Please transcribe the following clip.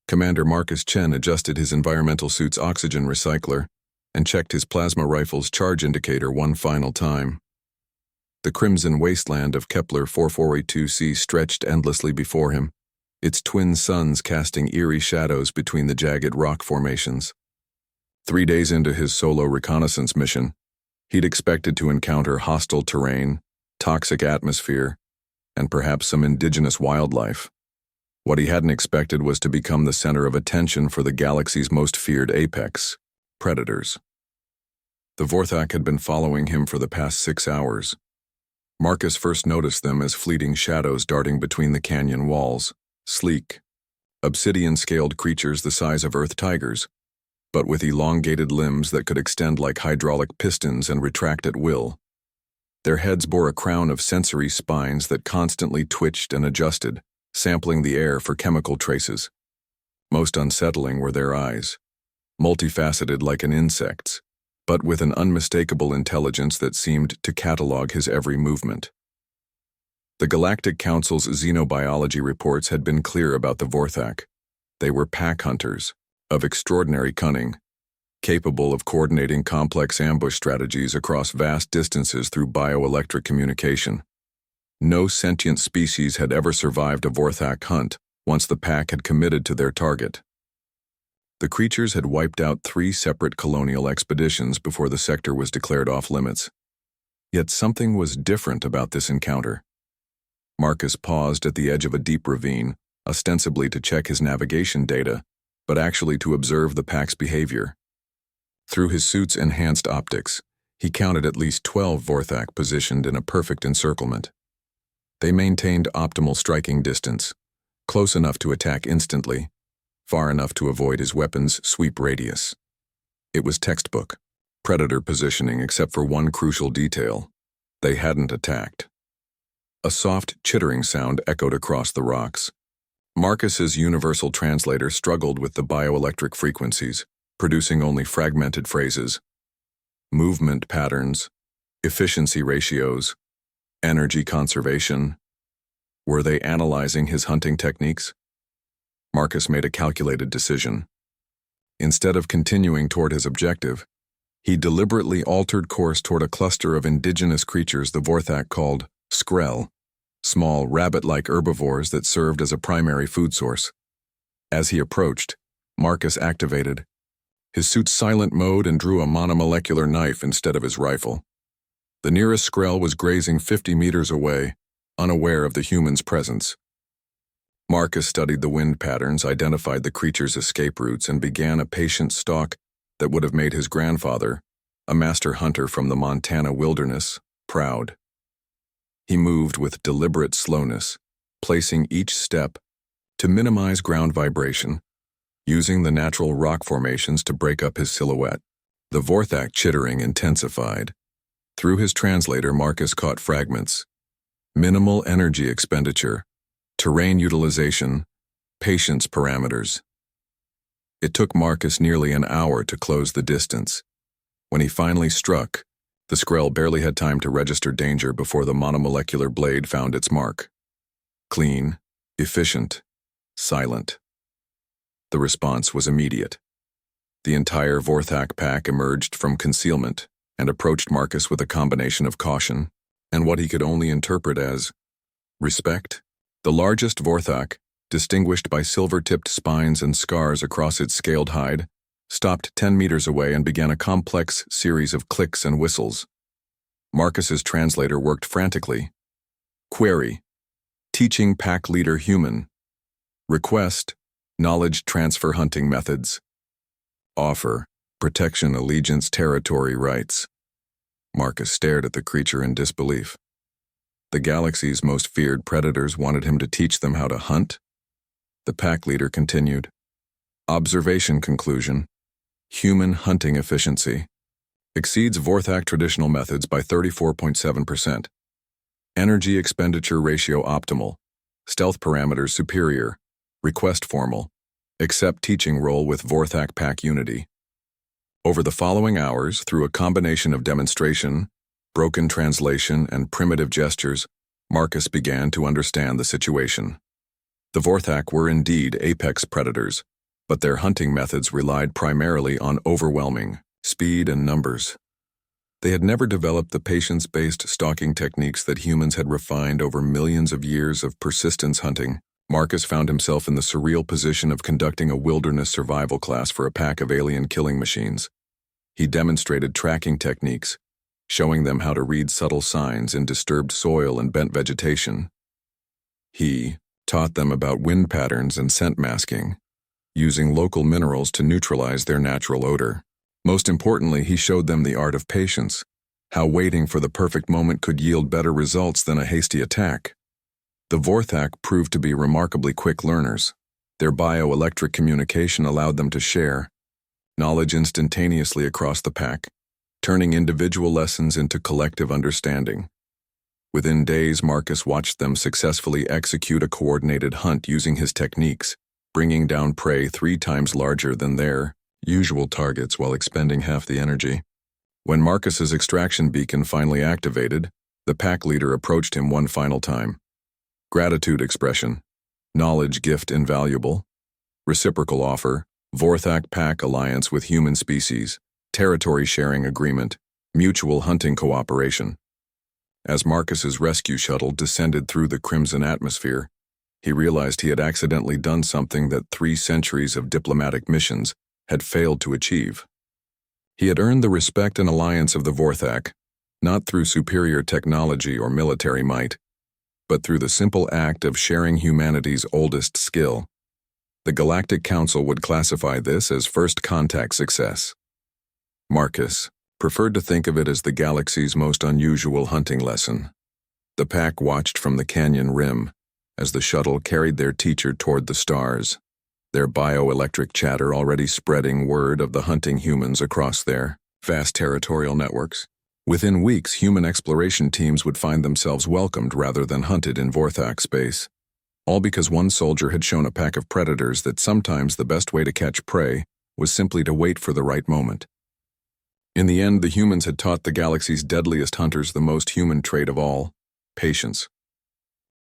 Commander Marcus Chen adjusted his environmental suit's oxygen recycler and checked his plasma rifle's charge indicator one final time. The crimson wasteland of Kepler 4482c stretched endlessly before him, its twin suns casting eerie shadows between the jagged rock formations. 3 days into his solo reconnaissance mission, he'd expected to encounter hostile terrain, toxic atmosphere, and perhaps some indigenous wildlife. What he hadn't expected was to become the center of attention for the galaxy's most feared apex, predators. The Vorthak had been following him for the past 6 hours. Marcus first noticed them as fleeting shadows darting between the canyon walls, sleek, obsidian-scaled creatures the size of earth tigers, but with elongated limbs that could extend like hydraulic pistons and retract at will. Their heads bore a crown of sensory spines that constantly twitched and adjusted, sampling the air for chemical traces. Most unsettling were their eyes, multifaceted like an insect's, but with an unmistakable intelligence that seemed to catalog his every movement. The Galactic Council's xenobiology reports had been clear about the Vorthak. They were pack hunters, of extraordinary cunning, capable of coordinating complex ambush strategies across vast distances through bioelectric communication. No sentient species had ever survived a Vorthak hunt once the pack had committed to their target. The creatures had wiped out 3 separate colonial expeditions before the sector was declared off-limits. Yet something was different about this encounter. Marcus paused at the edge of a deep ravine, ostensibly to check his navigation data, but actually to observe the pack's behavior. Through his suit's enhanced optics, he counted at least 12 Vorthak positioned in a perfect encirclement. They maintained optimal striking distance, close enough to attack instantly, far enough to avoid his weapon's sweep radius. It was textbook, predator positioning except for one crucial detail: they hadn't attacked. A soft, chittering sound echoed across the rocks. Marcus's universal translator struggled with the bioelectric frequencies, producing only fragmented phrases. Movement patterns, efficiency ratios, energy conservation. Were they analyzing his hunting techniques? Marcus made a calculated decision. Instead of continuing toward his objective, he deliberately altered course toward a cluster of indigenous creatures the Vorthak called Skrell, small rabbit-like herbivores that served as a primary food source. As he approached, Marcus activated his suit's silent mode and drew a monomolecular knife instead of his rifle. The nearest Skrell was grazing 50 meters away, unaware of the human's presence. Marcus studied the wind patterns, identified the creature's escape routes, and began a patient stalk that would have made his grandfather, a master hunter from the Montana wilderness, proud. He moved with deliberate slowness, placing each step to minimize ground vibration, using the natural rock formations to break up his silhouette. The Vorthak chittering intensified. Through his translator, Marcus caught fragments: minimal energy expenditure, terrain utilization, patience parameters. It took Marcus nearly an hour to close the distance. When he finally struck, the Skrell barely had time to register danger before the monomolecular blade found its mark. Clean, efficient, silent. The response was immediate. The entire Vorthak pack emerged from concealment and approached Marcus with a combination of caution and what he could only interpret as respect. The largest Vorthak, distinguished by silver-tipped spines and scars across its scaled hide, stopped 10 meters away and began a complex series of clicks and whistles. Marcus's translator worked frantically. Query: teaching pack leader human. Request: knowledge transfer hunting methods. Offer: protection, allegiance, territory rights. Marcus stared at the creature in disbelief. The galaxy's most feared predators wanted him to teach them how to hunt? The pack leader continued. Observation conclusion: human hunting efficiency exceeds Vorthak traditional methods by 34.7%. Energy expenditure ratio optimal. Stealth parameters superior. Request formal. Accept teaching role with Vorthak pack unity. Over the following hours, through a combination of demonstration, broken translation, and primitive gestures, Marcus began to understand the situation. The Vorthak were indeed apex predators, but their hunting methods relied primarily on overwhelming speed and numbers. They had never developed the patience-based stalking techniques that humans had refined over millions of years of persistence hunting. Marcus found himself in the surreal position of conducting a wilderness survival class for a pack of alien killing machines. He demonstrated tracking techniques, showing them how to read subtle signs in disturbed soil and bent vegetation. He taught them about wind patterns and scent masking, using local minerals to neutralize their natural odor. Most importantly, he showed them the art of patience, how waiting for the perfect moment could yield better results than a hasty attack. The Vorthak proved to be remarkably quick learners. Their bioelectric communication allowed them to share knowledge instantaneously across the pack, turning individual lessons into collective understanding. Within days, Marcus watched them successfully execute a coordinated hunt using his techniques, bringing down prey 3 times larger than their usual targets while expending half the energy. When Marcus's extraction beacon finally activated, the pack leader approached him one final time. Gratitude expression. Knowledge gift invaluable. Reciprocal offer. Vorthak pack alliance with human species. Territory sharing agreement. Mutual hunting cooperation. As Marcus's rescue shuttle descended through the crimson atmosphere, he realized he had accidentally done something that 3 centuries of diplomatic missions had failed to achieve. He had earned the respect and alliance of the Vorthak, not through superior technology or military might, but through the simple act of sharing humanity's oldest skill. The Galactic Council would classify this as first contact success. Marcus preferred to think of it as the galaxy's most unusual hunting lesson. The pack watched from the canyon rim as the shuttle carried their teacher toward the stars, their bioelectric chatter already spreading word of the hunting humans across their vast territorial networks. Within weeks, human exploration teams would find themselves welcomed rather than hunted in Vorthak space, all because one soldier had shown a pack of predators that sometimes the best way to catch prey was simply to wait for the right moment. In the end, the humans had taught the galaxy's deadliest hunters the most human trait of all: patience.